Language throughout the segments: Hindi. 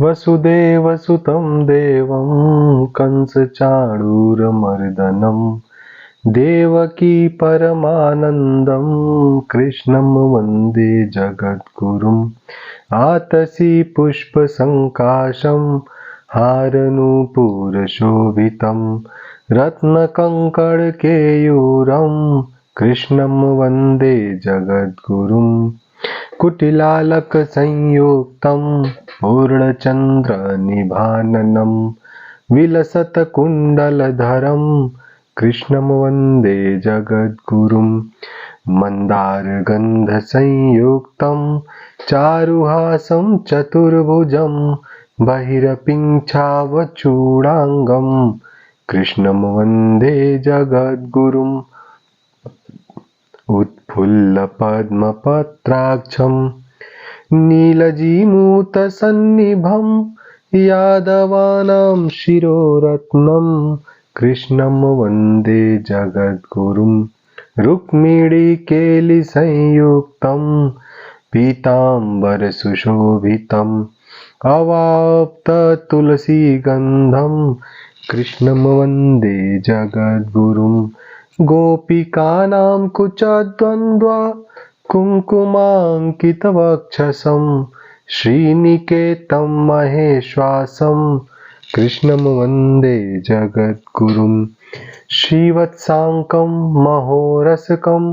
वसुदेवसुतं देवं कंसचाणूरमर्दनं देवकी परमानन्दं कृष्णं वन्दे जगद्गुरुम् आतसी पुष्पसङ्काशं हारनूपुरशोभितं रत्नकङ्कणकेयूरं कृष्णं वन्दे जगद्गुरुम् कुटिलालकसंयुक्तं पूर्णचन्द्रनिभाननं विलसत्कुण्डलधरं कृष्णं वन्दे जगद्गुरुम् मन्दारगन्धसंयुक्तं चारुहासं चतुर्भुजं बहिरपिञ्छावचूडाङ्गं कृष्णं वन्दे जगद्गुरुम् उत्फुल्लपद्मपत्राक्षं नीलजीमूतसन्निभं यादवानां शिरोरत्नं कृष्णं वन्दे जगद्गुरुम् रुक्मिणीकेलिसंयुक्तं पीताम्बरसुशोभितम् अवाप्ततुलसीगन्धं कृष्णं वन्दे जगद्गुरुम् गोपिकानां कुचद्वन्द्व कुङ्कुमाङ्कितवक्षसं श्रीनिकेतं महेश्वासं कृष्णं वन्दे जगद्गुरुम् श्रीवत्साङ्कं महोरसकं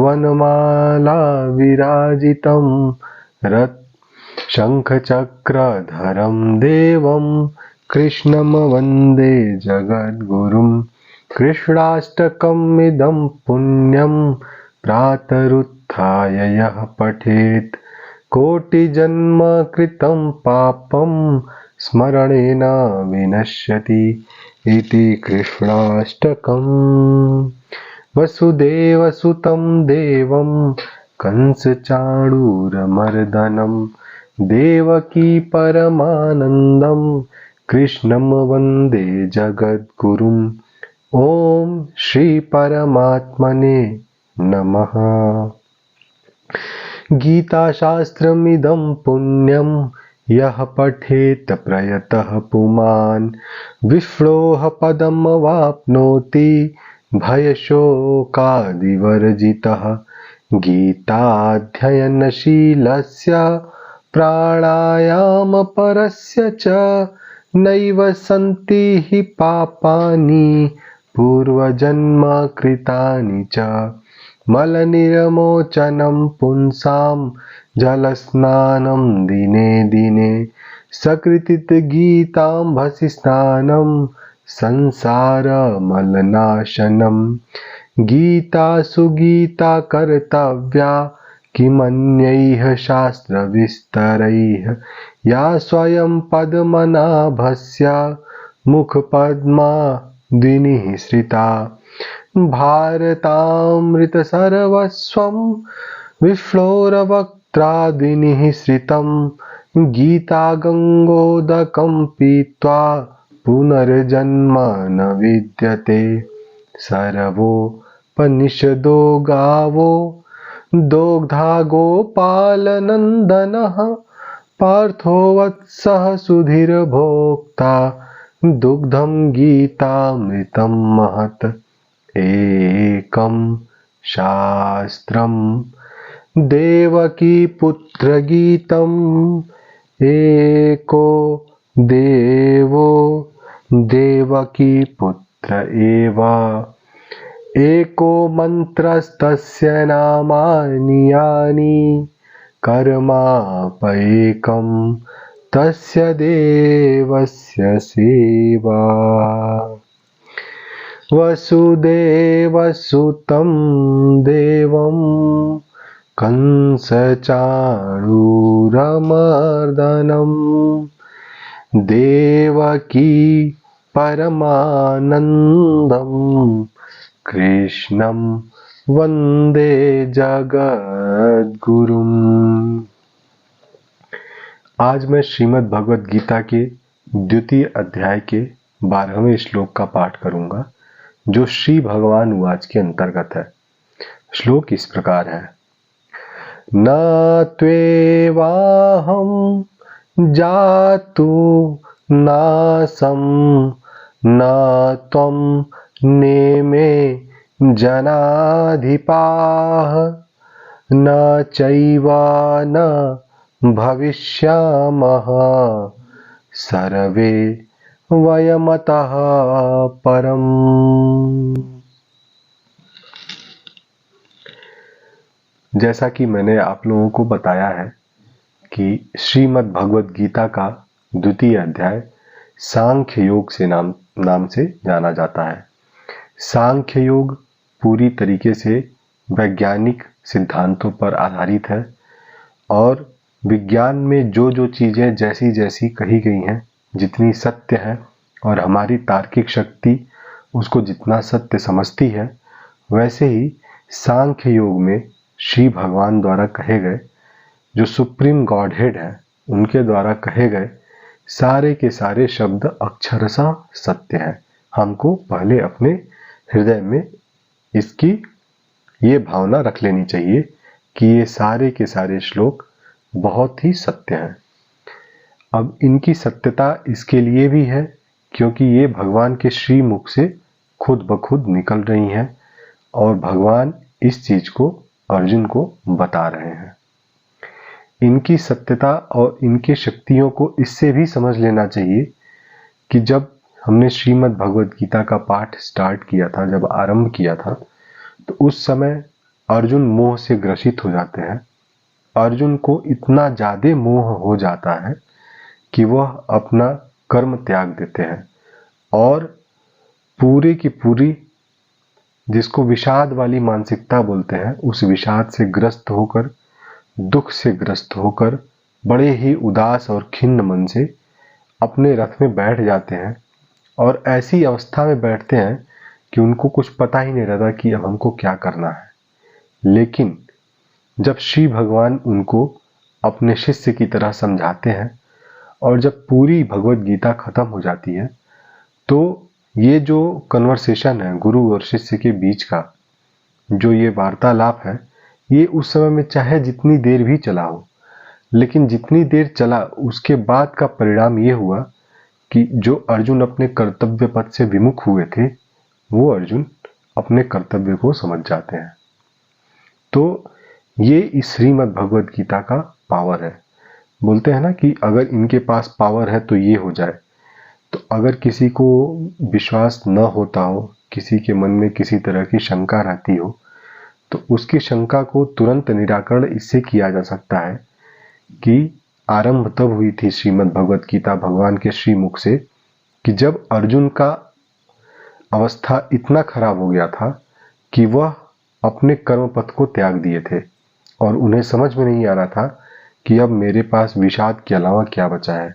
वनमाला विराजितं शङ्खचक्रधरं देवं कृष्णं वन्दे जगद्गुरुम् कृष्णाष्टकमिदं पुण्यं प्रातरुत्थाय यः पठेत् कोटिजन्म कृतं पापं स्मरणेन विनश्यति इति कृष्णाष्टकम् वसुदेवसुतं देवं कंसचाणूरमर्दनं देवकी परमानन्दं कृष्णं वन्दे जगद्गुरुम् ओम श्री परमात्मने नमः। गीताशास्त्रमिदं पुण्यं यः पठेत् प्रयतः पुमान् विष्णोः पदमवाप्नोति भयशोकादिवर्जितः गीताध्ययनशीलस्य प्राणायामपरस्य च नैव सन्ति हि पापानि पूर्वजन्म कृतानि च मलनिर्मोचनं पुंसां जलस्नानं दिने दिने सकृतिगीताम्भसि स्नानं संसारमलनाशनं गीता सुगीता कर्तव्या किमन्यैः शास्त्रविस्तरैः या स्वयं पद्मनाभस्य मुखपद्मादिनिःसृता भारतामृतसर्वस्वं विष्णोर्वक्त्रादिनिःसृतं गीतागङ्गोदकं पीत्वा पुनर्जन्म न विद्यते सर्वोपनिषदो गावो दोग्धा गोपालनन्दनः पार्थो वत्सः सुधीर्भोक्ता दुग्धं गीतामृतं महत् एकं शास्त्रं देवकीपुत्रगीतम् एको देवो देवकीपुत्र एव एको मन्त्रस्तस्य नामानि यानि कर्मापैकं तस्य देवस्य सेवा वसुदेवसुतं देवं कंसचाणूरमर्दनं देवकी परमानन्दं कृष्णं वन्दे जगद्गुरुम्। आज मैं श्रीमद् भगवद गीता के द्वितीय अध्याय के 12वें श्लोक का पाठ करूंगा, जो श्री भगवान उवाच के अंतर्गत है। श्लोक इस प्रकार है। न त्वेवाहं जातु नासं न त्वं नेमे जनाधिपाः न चैवा न भविष्यामः सर्वे वयमतः परम्। जैसा कि मैंने आप लोगों को बताया है कि श्रीमद् भगवद गीता का द्वितीय अध्याय सांख्य योग से नाम से जाना जाता है। सांख्य योग पूरी तरीके से वैज्ञानिक सिद्धांतों पर आधारित है और विज्ञान में जो जो चीज़ें जैसी जैसी कही गई हैं, जितनी सत्य है और हमारी तार्किक शक्ति उसको जितना सत्य समझती है, वैसे ही सांख्य योग में श्री भगवान द्वारा कहे गए, जो सुप्रीम गॉडहेड है, उनके द्वारा कहे गए सारे के सारे शब्द अक्षरशः सत्य है। हमको पहले अपने हृदय में इसकी ये भावना रख लेनी चाहिए कि ये सारे के सारे श्लोक बहुत ही सत्य हैं। अब इनकी सत्यता इसके लिए भी है क्योंकि ये भगवान के श्री मुख से खुद ब खुद निकल रही हैं और भगवान इस चीज को अर्जुन को बता रहे हैं। इनकी सत्यता और इनकी शक्तियों को इससे भी समझ लेना चाहिए कि जब हमने श्रीमद् भगवद गीता का पाठ स्टार्ट किया था, जब आरंभ किया था, तो उस समय अर्जुन मोह से ग्रसित हो जाते हैं। अर्जुन को इतना ज्यादा मोह हो जाता है कि वह अपना कर्म त्याग देते हैं और पूरे की पूरी, जिसको विषाद वाली मानसिकता बोलते हैं, उस विषाद से ग्रस्त होकर, दुख से ग्रस्त होकर, बड़े ही उदास और खिन्न मन से अपने रथ में बैठ जाते हैं और ऐसी अवस्था में बैठते हैं कि उनको कुछ पता ही नहीं रहता कि अब हमको क्या करना है। लेकिन जब श्री भगवान उनको अपने शिष्य की तरह समझाते हैं और जब पूरी भगवद गीता खत्म हो जाती है, तो ये जो कन्वर्सेशन है गुरु और शिष्य के बीच का, जो ये वार्तालाप है, ये उस समय में चाहे जितनी देर भी चला हो, लेकिन जितनी देर चला उसके बाद का परिणाम ये हुआ कि जो अर्जुन अपने कर्तव्य पथ से विमुख हुए थे, वो अर्जुन अपने कर्तव्य को समझ जाते हैं। तो ये इस श्रीमद् भगवद गीता का पावर है। बोलते हैं ना कि अगर इनके पास पावर है तो ये हो जाए। तो अगर किसी को विश्वास न होता हो, किसी के मन में किसी तरह की शंका रहती हो, तो उसकी शंका को तुरंत निराकरण इससे किया जा सकता है कि आरंभ तब हुई थी श्रीमद् भगवद गीता भगवान के श्रीमुख से कि जब अर्जुन का अवस्था इतना खराब हो गया था कि वह अपने कर्म पथ को त्याग दिए थे और उन्हें समझ में नहीं आ रहा था कि अब मेरे पास विषाद के अलावा क्या बचा है।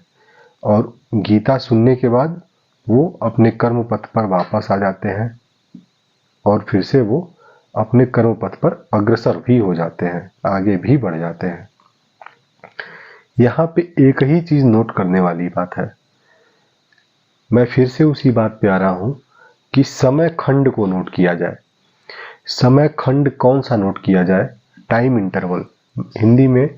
और गीता सुनने के बाद वो अपने कर्म पथ पर वापस आ जाते हैं और फिर से वो अपने कर्म पथ पर अग्रसर भी हो जाते हैं, आगे भी बढ़ जाते हैं। यहाँ पे एक ही चीज नोट करने वाली बात है। मैं फिर से उसी बात पे आ रहा हूं कि समय खंड को नोट किया जाए। समय खंड कौन सा नोट किया जाए? Time interval. हिंदी में,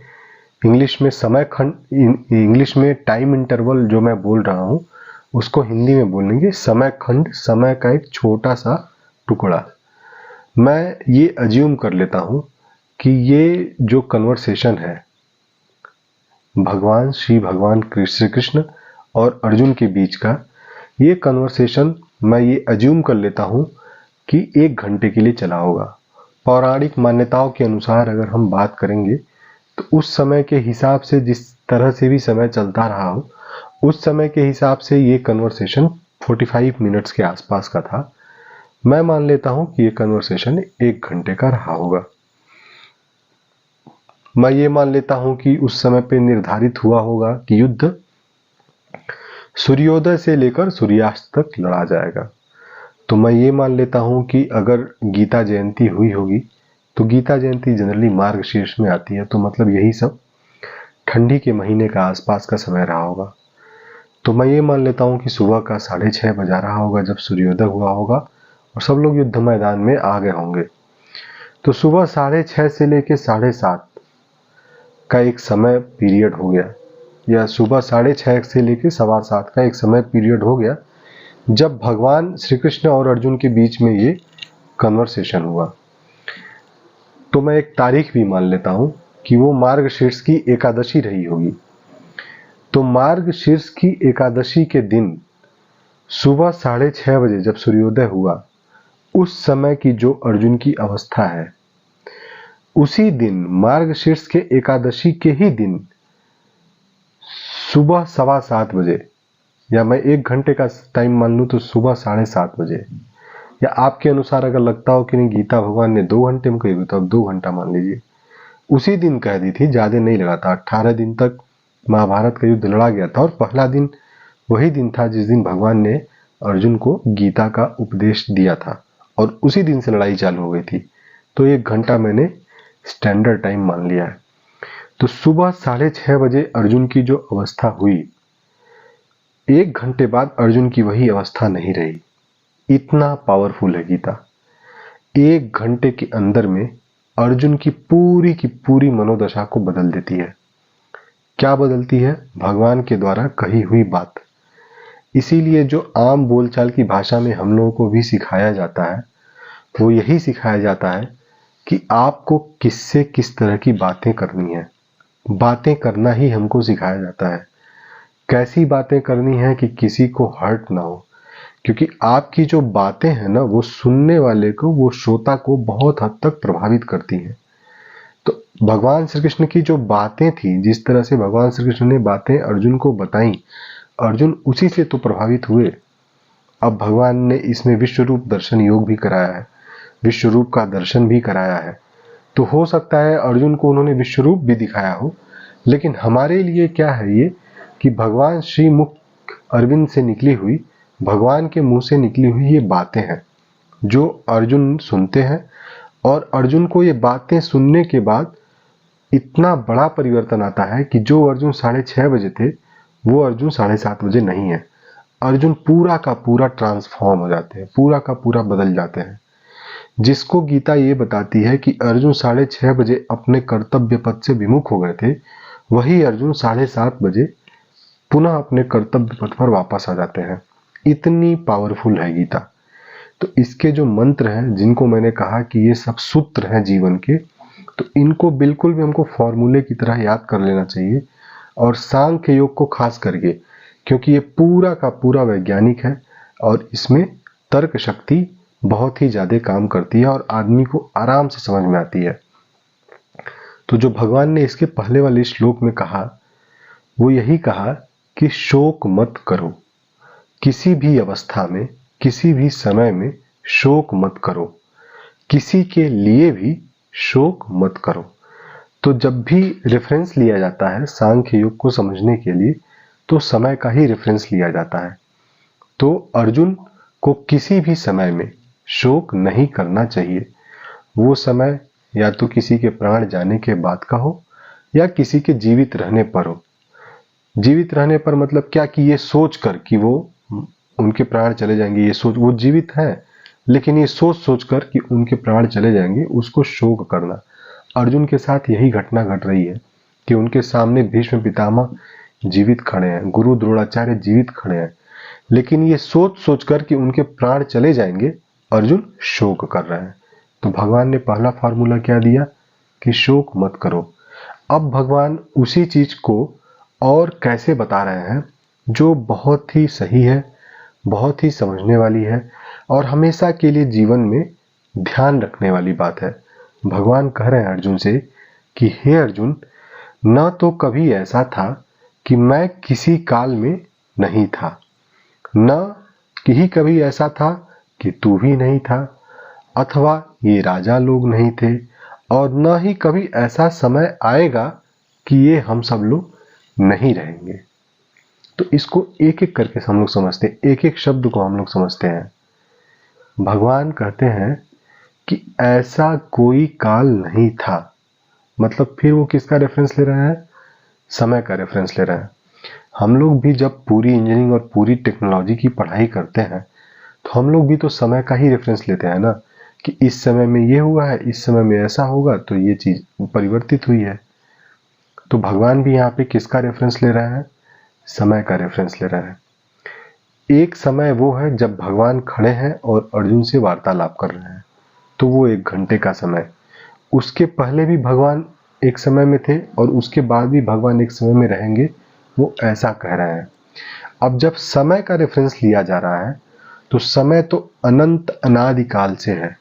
इंग्लिश में समय खंड, इंग्लिश में टाइम इंटरवल जो मैं बोल रहा हूं उसको हिंदी में बोलेंगे समय खंड, समय का एक छोटा सा टुकड़ा। मैं ये अज्यूम कर लेता हूं कि ये जो कन्वर्सेशन है भगवान श्री भगवान श्री कृष्ण और अर्जुन के बीच का, ये कन्वर्सेशन मैं ये अज्यूम कर लेता हूं कि 1 घंटे के लिए चला होगा। पौराणिक मान्यताओं के अनुसार अगर हम बात करेंगे तो उस समय के हिसाब से, जिस तरह से भी समय चलता रहा हो, उस समय के हिसाब से ये कन्वर्सेशन 45 मिनट्स के आसपास का था। मैं मान लेता हूं कि ये कन्वर्सेशन 1 घंटे का रहा होगा। मैं ये मान लेता हूं कि उस समय पे निर्धारित हुआ होगा कि युद्ध सूर्योदय से लेकर सूर्यास्त तक लड़ा जाएगा। तो मैं ये मान लेता हूं कि अगर गीता जयंती हुई होगी तो गीता जयंती जनरली मार्गशीर्ष में आती है, तो मतलब यही सब ठंडी के महीने का आसपास का समय रहा होगा। तो मैं ये मान लेता हूं कि सुबह का 6:30 बजा रहा होगा जब सूर्योदय हुआ होगा और सब लोग युद्ध मैदान में आ गए होंगे। तो सुबह 6:30 से लेकर 7:30 का एक समय पीरियड हो गया या सुबह 6:30 से लेकर 7:15 का एक समय पीरियड हो गया जब भगवान श्री कृष्ण और अर्जुन के बीच में ये कन्वर्सेशन हुआ। तो मैं एक तारीख भी मान लेता हूं कि वो मार्गशीर्ष की एकादशी रही होगी। तो मार्गशीर्ष की एकादशी के दिन सुबह 6:30 बजे जब सूर्योदय हुआ, उस समय की जो अर्जुन की अवस्था है, उसी दिन मार्गशीर्ष के एकादशी के ही दिन सुबह 7:15 बजे, या मैं 1 घंटे का टाइम मान लूं तो सुबह 7:30 बजे, या आपके अनुसार अगर लगता हो कि नहीं गीता भगवान ने 2 घंटे में कही हुई तो अब 2 घंटा मान लीजिए, उसी दिन कह दी थी, ज्यादा नहीं लगा था। 18 दिन तक महाभारत का युद्ध लड़ा गया था और पहला दिन वही दिन था जिस दिन भगवान ने अर्जुन को गीता का उपदेश दिया था और उसी दिन से लड़ाई चालू हो गई थी। तो 1 घंटा मैंने स्टैंडर्ड टाइम मान लिया है। तो सुबह 6:30 बजे अर्जुन की जो अवस्था हुई, 1 घंटे बाद अर्जुन की वही अवस्था नहीं रही। इतना पावरफुल है गीता। 1 घंटे के अंदर में अर्जुन की पूरी मनोदशा को बदल देती है। क्या बदलती है? भगवान के द्वारा कही हुई बात। इसीलिए जो आम बोलचाल की भाषा में हम लोगों को भी सिखाया जाता है, वो यही सिखाया जाता है कि आपको किससे किस तरह की बातें करनी है। बातें करना ही हमको सिखाया जाता है। कैसी बातें करनी है कि किसी को हर्ट ना हो, क्योंकि आपकी जो बातें हैं ना, वो सुनने वाले को, वो श्रोता को बहुत हद तक प्रभावित करती हैं। तो भगवान श्री कृष्ण की जो बातें थी, जिस तरह से भगवान श्री कृष्ण ने बातें अर्जुन को बताई, अर्जुन उसी से तो प्रभावित हुए। अब भगवान ने इसमें विश्व रूप दर्शन योग भी कराया है, विश्व रूप का दर्शन भी कराया है। तो हो सकता है अर्जुन को उन्होंने विश्व रूप भी दिखाया हो, लेकिन हमारे लिए क्या है ये कि भगवान श्री मुख अरविंद से निकली हुई, भगवान के मुंह से निकली हुई ये बातें हैं जो अर्जुन सुनते हैं। और अर्जुन को ये बातें सुनने के बाद इतना बड़ा परिवर्तन आता है कि जो अर्जुन 6:30 बजे थे, वो अर्जुन 7:30 बजे नहीं है। अर्जुन पूरा का पूरा ट्रांसफॉर्म हो जाते हैं, पूरा का पूरा बदल जाते हैं। जिसको गीता ये बताती है कि अर्जुन 6:30 बजे अपने कर्तव्य पथ से विमुख हो गए थे, वही अर्जुन 7:30 बजे पुनः अपने कर्तव्य पथ पर वापस आ जाते हैं। इतनी पावरफुल है गीता। तो इसके जो मंत्र हैं, जिनको मैंने कहा कि ये सब सूत्र हैं जीवन के, तो इनको बिल्कुल भी हमको फॉर्मूले की तरह याद कर लेना चाहिए। और सांख्य योग को खास करके, क्योंकि ये पूरा का पूरा वैज्ञानिक है और इसमें तर्क शक्ति बहुत ही ज्यादा काम करती है और आदमी को आराम से समझ में आती है। तो जो भगवान ने इसके पहले वाले श्लोक में कहा, वो यही कहा कि शोक मत करो। किसी भी अवस्था में, किसी भी समय में शोक मत करो, किसी के लिए भी शोक मत करो। तो जब भी रेफरेंस लिया जाता है सांख्य योग को समझने के लिए, तो समय का ही रेफरेंस लिया जाता है। तो अर्जुन को किसी भी समय में शोक नहीं करना चाहिए। वो समय या तो किसी के प्राण जाने के बाद का हो या किसी के जीवित रहने पर हो। जीवित रहने पर मतलब क्या कि ये सोच कर कि वो उनके प्राण चले जाएंगे, ये सोच, वो जीवित है लेकिन ये सोच सोच कर कि उनके प्राण चले जाएंगे, उसको शोक करना। अर्जुन के साथ यही घटना घट रही है कि उनके सामने भीष्म पितामह जीवित खड़े हैं, गुरु द्रोणाचार्य जीवित खड़े हैं, लेकिन ये सोच सोच कर कि उनके प्राण चले जाएंगे, अर्जुन शोक कर रहे हैं। तो भगवान ने पहला फार्मूला क्या दिया कि शोक मत करो। अब भगवान उसी चीज को और कैसे बता रहे हैं जो बहुत ही सही है, बहुत ही समझने वाली है और हमेशा के लिए जीवन में ध्यान रखने वाली बात है। भगवान कह रहे हैं अर्जुन से कि हे अर्जुन, न तो कभी ऐसा था कि मैं किसी काल में नहीं था, न ही कभी ऐसा था कि तू भी नहीं था, अथवा ये राजा लोग नहीं थे, और न ही कभी ऐसा समय आएगा कि ये हम सब लोग नहीं रहेंगे। तो इसको एक एक करके हम लोग समझते हैं, एक एक शब्द को हम लोग समझते हैं। भगवान कहते हैं कि ऐसा कोई काल नहीं था, मतलब फिर वो किसका रेफरेंस ले रहे हैं? समय का रेफरेंस ले रहे हैं। हम लोग भी जब पूरी इंजीनियरिंग और पूरी टेक्नोलॉजी की पढ़ाई करते हैं तो हम लोग भी तो समय का ही रेफरेंस लेते हैं ना, कि इस समय में ये हुआ है, इस समय में ऐसा होगा, तो ये चीज परिवर्तित हुई है। तो भगवान भी यहाँ पे किसका रेफरेंस ले रहे हैं? समय का रेफरेंस ले रहे हैं। एक समय वो है जब भगवान खड़े हैं और अर्जुन से वार्तालाप कर रहे हैं, तो वो 1 घंटे का समय। उसके पहले भी भगवान एक समय में थे और उसके बाद भी भगवान एक समय में रहेंगे, वो ऐसा कह रहे हैं। अब जब समय का रेफरेंस लिया जा रहा है तो समय तो अनंत अनादिकाल से है।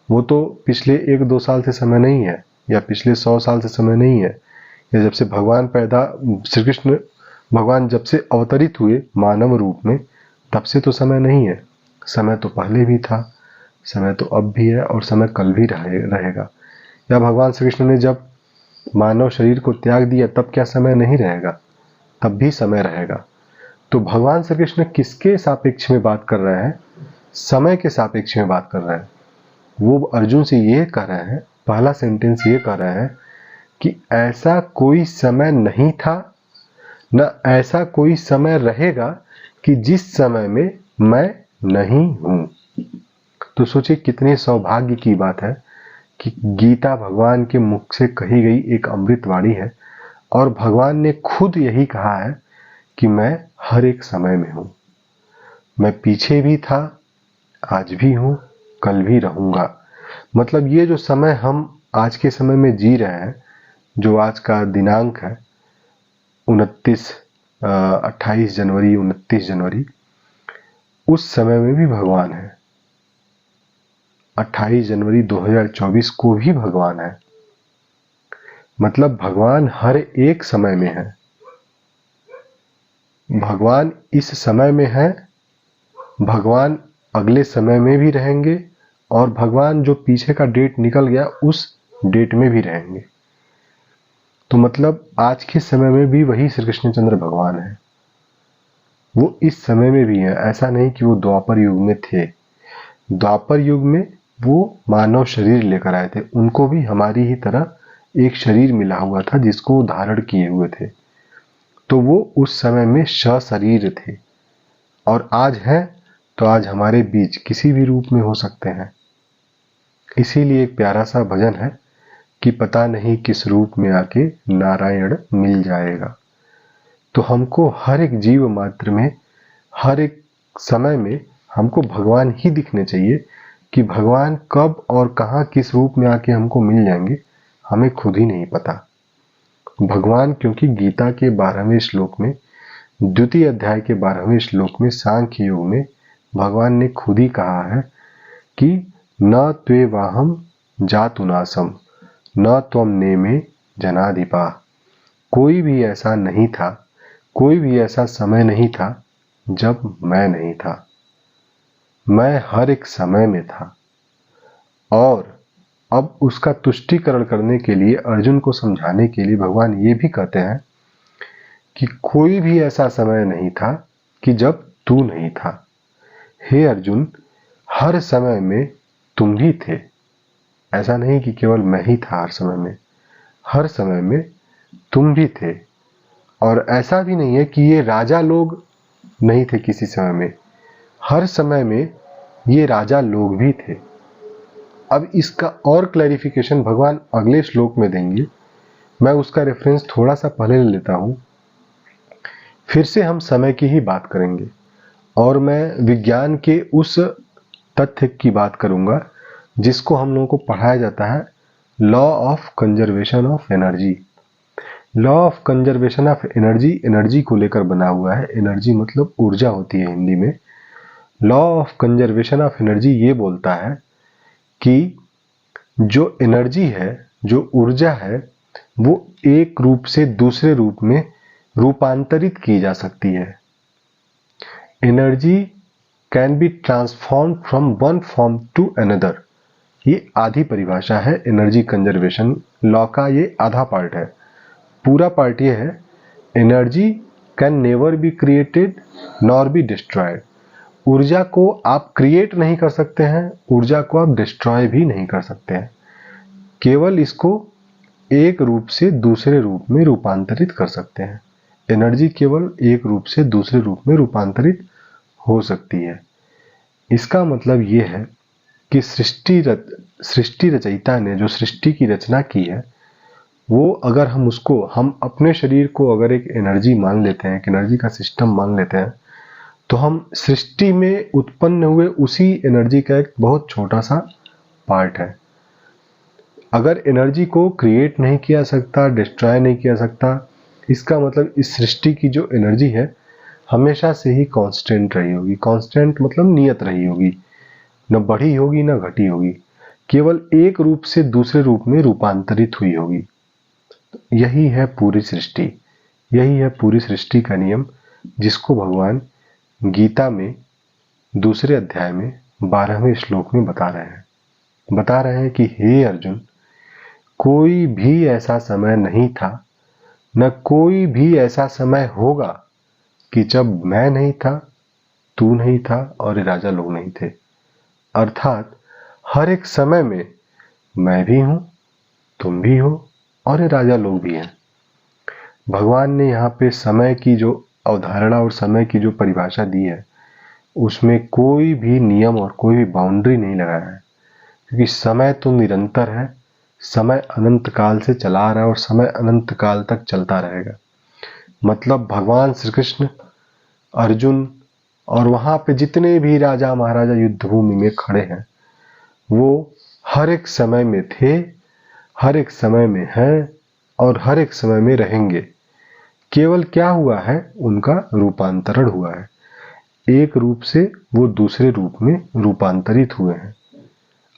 वो तो पिछले 1-2 साल से समय नहीं है, या पिछले 100 साल से समय नहीं है, या जब से भगवान श्री कृष्ण भगवान जब से अवतरित हुए मानव रूप में, तब से तो समय नहीं है। समय तो पहले भी था, समय तो अब भी है और समय कल भी रहेगा। या भगवान श्री कृष्ण ने जब मानव शरीर को त्याग दिया, तब क्या समय नहीं रहेगा? तब भी समय रहेगा। तो भगवान श्री कृष्ण किसके सापेक्ष में बात कर रहे हैं? समय के सापेक्ष में बात कर रहे हैं। वो अर्जुन से ये कह रहे हैं, पहला सेंटेंस ये कह रहे हैं कि ऐसा कोई समय नहीं था, न ऐसा कोई समय रहेगा कि जिस समय में मैं नहीं हूं। तो सोचिए कितने सौभाग्य की बात है कि गीता भगवान के मुख से कही गई एक अमृत वाणी है और भगवान ने खुद यही कहा है कि मैं हर एक समय में हूं। मैं पीछे भी था, आज भी हूं, कल भी रहूंगा। मतलब ये जो समय हम आज के समय में जी रहे हैं, जो आज का दिनांक है 28 जनवरी 29 जनवरी, उस समय में भी भगवान है। 28 जनवरी 2024 को भी भगवान है। मतलब भगवान हर एक समय में है। भगवान इस समय में है, भगवान अगले समय में भी रहेंगे और भगवान जो पीछे का डेट निकल गया उस डेट में भी रहेंगे। तो मतलब आज के समय में भी वही श्री कृष्णचंद्र भगवान है। वो इस समय में भी है। ऐसा नहीं कि वो द्वापर युग में थे। द्वापर युग में वो मानव शरीर लेकर आए थे। उनको भी हमारी ही तरह एक शरीर मिला हुआ था जिसको वो धारण किए हुए थे। तो वो उस समय में सशरीर थे और आज है तो आज हमारे बीच किसी भी रूप में हो सकते हैं। इसीलिए एक प्यारा सा भजन है कि पता नहीं किस रूप में आके नारायण मिल जाएगा। तो हमको हर एक जीव मात्र में, हर एक समय में हमको भगवान ही दिखने चाहिए। कि भगवान कब और कहाँ किस रूप में आके हमको मिल जाएंगे, हमें खुद ही नहीं पता। भगवान, क्योंकि गीता के 12वें श्लोक में, द्वितीय अध्याय के 12वें श्लोक में, सांख्य योग में भगवान ने खुद ही कहा है कि न त्वेवाहम जातुनासम न त्वम नेमे जनाधिपा। कोई भी ऐसा नहीं था, कोई भी ऐसा समय नहीं था जब मैं नहीं था। मैं हर एक समय में था। और अब उसका तुष्टीकरण करने के लिए, अर्जुन को समझाने के लिए भगवान ये भी कहते हैं कि कोई भी ऐसा समय नहीं था कि जब तू नहीं था। हे अर्जुन, हर समय में तुम भी थे। ऐसा नहीं कि केवल मैं ही था हर समय में, हर समय में तुम भी थे। और ऐसा भी नहीं है कि ये राजा लोग नहीं थे किसी समय में, हर समय में ये राजा लोग भी थे। अब इसका और क्लैरिफिकेशन भगवान अगले श्लोक में देंगे। मैं उसका रेफरेंस थोड़ा सा पहले ले लेता हूं। फिर से हम समय की ही बात करेंगे और मैं विज्ञान के उस तथ्य की बात करूंगा जिसको हम लोगों को पढ़ाया जाता है, law of conservation of energy. Law of conservation of energy energy को लेकर बना हुआ है। एनर्जी मतलब ऊर्जा होती है हिंदी में। Law of conservation of energy ये बोलता है कि जो एनर्जी है, जो ऊर्जा है, वो एक रूप से दूसरे रूप में रूपांतरित की जा सकती है। Energy can be transform from one form to another. ये आधी परिभाषा है एनर्जी कंजर्वेशन लॉ का। ये आधा पार्ट है। पूरा पार्ट ये है, energy can never be created nor be destroyed. ऊर्जा को आप क्रिएट नहीं कर सकते हैं, ऊर्जा को आप डिस्ट्रॉय भी नहीं कर सकते हैं। केवल इसको एक रूप से दूसरे रूप में रूपांतरित कर सकते हैं। एनर्जी केवल एक रूप से दूसरे रूप में रूपांतरित हो सकती है। इसका मतलब ये है कि सृष्टि रचयिता ने जो सृष्टि की रचना की है, वो अगर हम अपने शरीर को अगर एक एनर्जी मान लेते हैं, एक एनर्जी का सिस्टम मान लेते हैं, तो हम सृष्टि में उत्पन्न हुए उसी एनर्जी का एक बहुत छोटा सा पार्ट है। अगर एनर्जी को क्रिएट नहीं किया सकता, डिस्ट्रॉय नहीं किया सकता, इसका मतलब इस सृष्टि की जो एनर्जी है हमेशा से ही कांस्टेंट रही होगी। कांस्टेंट मतलब नियत रही होगी, न बढ़ी होगी न घटी होगी, केवल एक रूप से दूसरे रूप में रूपांतरित हुई होगी। यही है पूरी सृष्टि, यही है पूरी सृष्टि का नियम, जिसको भगवान गीता में दूसरे अध्याय में 12वें श्लोक में बता रहे हैं कि हे अर्जुन, कोई भी ऐसा समय नहीं था, न कोई भी ऐसा समय होगा कि जब मैं नहीं था, तू नहीं था और ये राजा लोग नहीं थे। अर्थात हर एक समय में मैं भी हूं, तुम भी हो और ये राजा लोग भी हैं। भगवान ने यहाँ पे समय की जो अवधारणा और समय की जो परिभाषा दी है, उसमें कोई भी नियम और कोई भी बाउंड्री नहीं लगाया है, क्योंकि समय तो निरंतर है, समय अनंत काल से चला आ रहा है और समय अनंत काल तक चलता रहेगा। मतलब भगवान श्री कृष्ण, अर्जुन और वहां पे जितने भी राजा महाराजा युद्ध भूमि में खड़े हैं, वो हर एक समय में थे, हर एक समय में हैं और हर एक समय में रहेंगे। केवल क्या हुआ है, उनका रूपांतरण हुआ है। एक रूप से वो दूसरे रूप में रूपांतरित हुए हैं।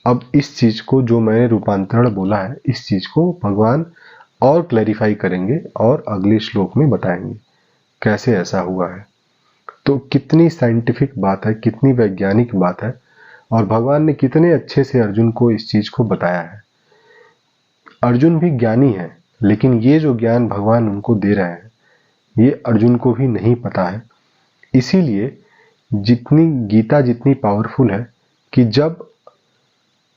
अब इस चीज को, जो मैंने रूपांतरण बोला है, इस चीज को भगवान और क्लैरिफाई करेंगे और अगले श्लोक में बताएंगे कैसे ऐसा हुआ है। तो कितनी साइंटिफिक बात है, कितनी वैज्ञानिक बात है, और भगवान ने कितने अच्छे से अर्जुन को इस चीज को बताया है। अर्जुन भी ज्ञानी है, लेकिन ये जो ज्ञान भगवान उनको दे रहे हैं, ये अर्जुन को भी नहीं पता है। इसीलिए जितनी गीता जितनी पावरफुल है कि जब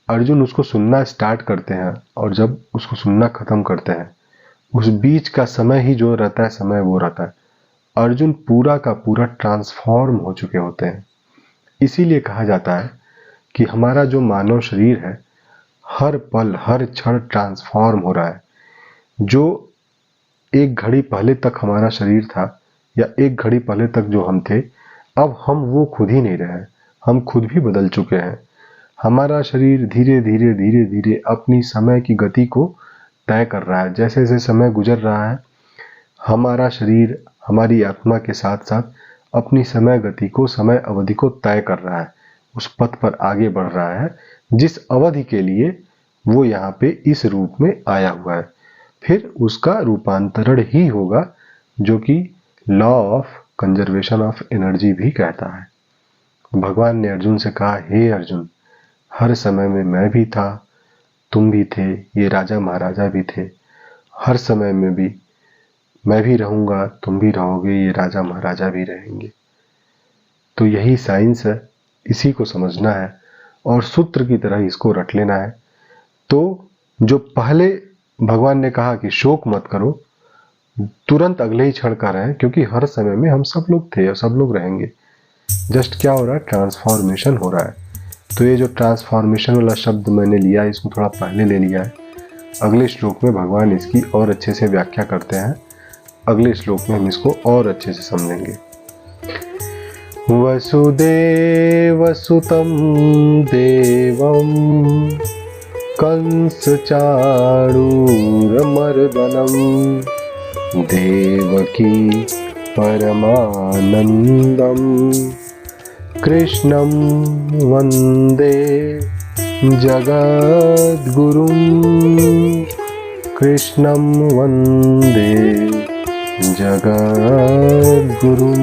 अर्जुन उसको सुनना स्टार्ट करते हैं और जब उसको सुनना खत्म करते हैं, उस बीच का समय ही जो रहता है, समय वो रहता है। अर्जुन पूरा का पूरा ट्रांसफॉर्म हो चुके होते हैं। इसीलिए कहा जाता है कि हमारा जो मानव शरीर है, हर पल हर क्षण ट्रांसफॉर्म हो रहा है। जो एक घड़ी पहले तक हमारा शरीर था, या एक घड़ी पहले तक जो हम थे, अब हम वो खुद ही नहीं रहे, हम खुद भी बदल चुके हैं। हमारा शरीर धीरे धीरे धीरे धीरे अपनी समय की गति को तय कर रहा है। जैसे जैसे समय गुजर रहा है, हमारा शरीर हमारी आत्मा के साथ साथ अपनी समय गति को, समय अवधि को तय कर रहा है, उस पथ पर आगे बढ़ रहा है जिस अवधि के लिए वो यहाँ पे इस रूप में आया हुआ है। फिर उसका रूपांतरण ही होगा, जो कि law of conservation of energy भी कहता है। भगवान ने अर्जुन से कहा, हे अर्जुन, हर समय में मैं भी था, तुम भी थे, ये राजा महाराजा भी थे। हर समय में भी मैं भी रहूंगा, तुम भी रहोगे, ये राजा महाराजा भी रहेंगे। तो यही साइंस है, इसी को समझना है और सूत्र की तरह इसको रट लेना है। तो जो पहले भगवान ने कहा कि शोक मत करो, तुरंत अगले ही क्षण कर रहे हैं, क्योंकि हर समय में हम सब लोग थे और सब लोग रहेंगे। जस्ट क्या हो रहा है, ट्रांसफॉर्मेशन हो रहा है। तो ये जो ट्रांसफॉर्मेशन वाला शब्द मैंने लिया, इसको थोड़ा पहले ले लिया है। अगले श्लोक में भगवान इसकी और अच्छे से व्याख्या करते हैं। अगले श्लोक में हम इसको और अच्छे से समझेंगे। वसुदेवसुतं देवं कंसचाणूरमर्दनं देवकी परमानन्दं कृष्णं वन्दे जगद्गुरुं, कृष्णं वन्दे जगद्गुरुं।